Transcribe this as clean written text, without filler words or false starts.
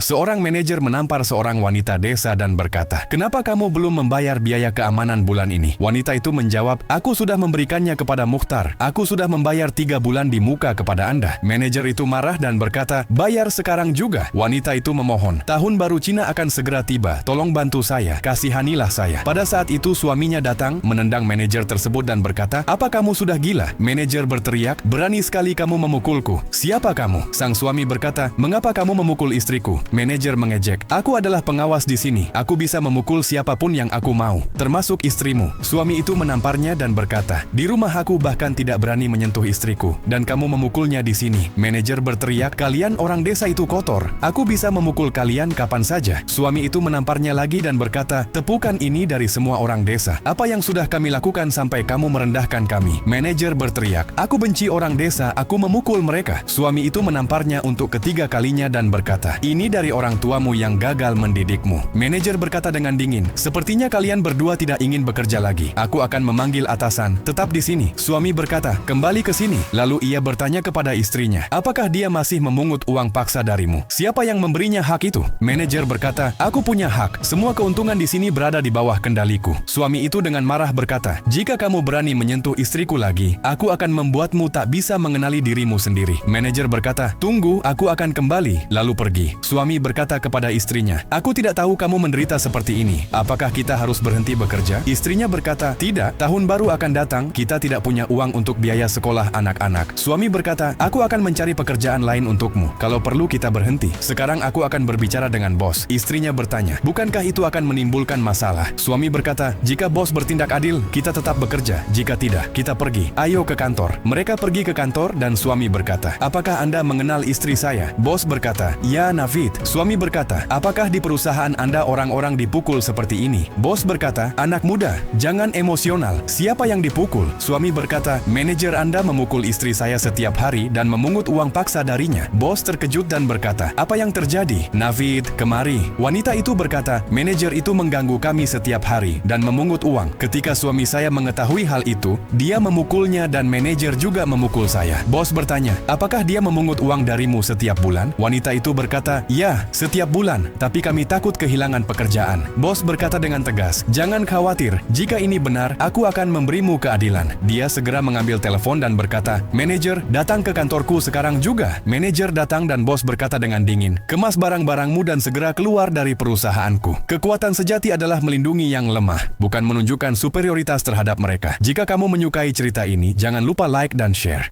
Seorang manajer menampar seorang wanita desa dan berkata, "Kenapa kamu belum membayar biaya keamanan bulan ini?" Wanita itu menjawab, "Aku sudah memberikannya kepada Mukhtar. Aku sudah membayar 3 bulan di muka kepada Anda." Manajer itu marah dan berkata, "Bayar sekarang juga." Wanita itu memohon, "Tahun baru Cina akan segera tiba. Tolong bantu saya. Kasihanilah saya." Pada saat itu suaminya datang, menendang manajer tersebut dan berkata, "Apa kamu sudah gila?" Manajer berteriak, "Berani sekali kamu memukulku. Siapa kamu?" Sang suami berkata, "Mengapa kamu memukul istriku?" Manajer mengejek, "Aku adalah pengawas di sini. Aku bisa memukul siapapun yang aku mau, termasuk istrimu." Suami itu menamparnya dan berkata, "Di rumah aku bahkan tidak berani menyentuh istriku, dan kamu memukulnya di sini." Manajer berteriak, "Kalian orang desa itu kotor. Aku bisa memukul kalian kapan saja." Suami itu menamparnya lagi dan berkata, "Tepukan ini dari semua orang desa. Apa yang sudah kami lakukan sampai kamu merendahkan kami?" Manajer berteriak, "Aku benci orang desa. Aku memukul mereka." Suami itu menamparnya untuk ketiga kalinya dan berkata, "Ini dari orang tuamu yang gagal mendidikmu." Manajer berkata dengan dingin, "Sepertinya kalian berdua tidak ingin bekerja lagi. Aku akan memanggil atasan. Tetap di sini." Suami berkata, "Kembali ke sini." Lalu ia bertanya kepada istrinya, "Apakah dia masih memungut uang paksa darimu? Siapa yang memberinya hak itu?" Manajer berkata, "Aku punya hak. Semua keuntungan di sini berada di bawah kendaliku." Suami itu dengan marah berkata, "Jika kamu berani menyentuh istriku lagi, aku akan membuatmu tak bisa mengenali dirimu sendiri." Manajer berkata, "Tunggu, aku akan kembali." Lalu pergi. Suami berkata kepada istrinya, "Aku tidak tahu kamu menderita seperti ini. Apakah kita harus berhenti bekerja?" Istrinya berkata, "Tidak, tahun baru akan datang. Kita tidak punya uang untuk biaya sekolah anak-anak." Suami berkata, "Aku akan mencari pekerjaan lain untukmu. Kalau perlu kita berhenti. Sekarang aku akan berbicara dengan bos." Istrinya bertanya, "Bukankah itu akan menimbulkan masalah?" Suami berkata, "Jika bos bertindak adil, kita tetap bekerja. Jika tidak, kita pergi. Ayo ke kantor." Mereka pergi ke kantor dan suami berkata, "Apakah Anda mengenal istri saya?" Bos berkata, "Ya, Navid." Suami berkata, "Apakah di perusahaan Anda orang-orang dipukul seperti ini?" Bos berkata, "Anak muda, jangan emosional. Siapa yang dipukul?" Suami berkata, "Manajer Anda memukul istri saya setiap hari dan memungut uang paksa darinya." Bos terkejut dan berkata, "Apa yang terjadi?" "Navid, kemari." Wanita itu berkata, "Manajer itu mengganggu kami setiap hari dan memungut uang. Ketika suami saya mengetahui hal itu, dia memukulnya dan manajer juga memukul saya." Bos bertanya, "Apakah dia memungut uang darimu setiap bulan?" Wanita itu berkata, "Ya, setiap bulan, tapi kami takut kehilangan pekerjaan." Bos berkata dengan tegas, "Jangan khawatir, jika ini benar, aku akan memberimu keadilan." Dia segera mengambil telepon dan berkata, "Manajer, datang ke kantorku sekarang juga." Manajer datang dan bos berkata dengan dingin, "Kemas barang-barangmu dan segera keluar dari perusahaanku." Kekuatan sejati adalah melindungi yang lemah, bukan menunjukkan superioritas terhadap mereka. Jika kamu menyukai cerita ini, jangan lupa like dan share.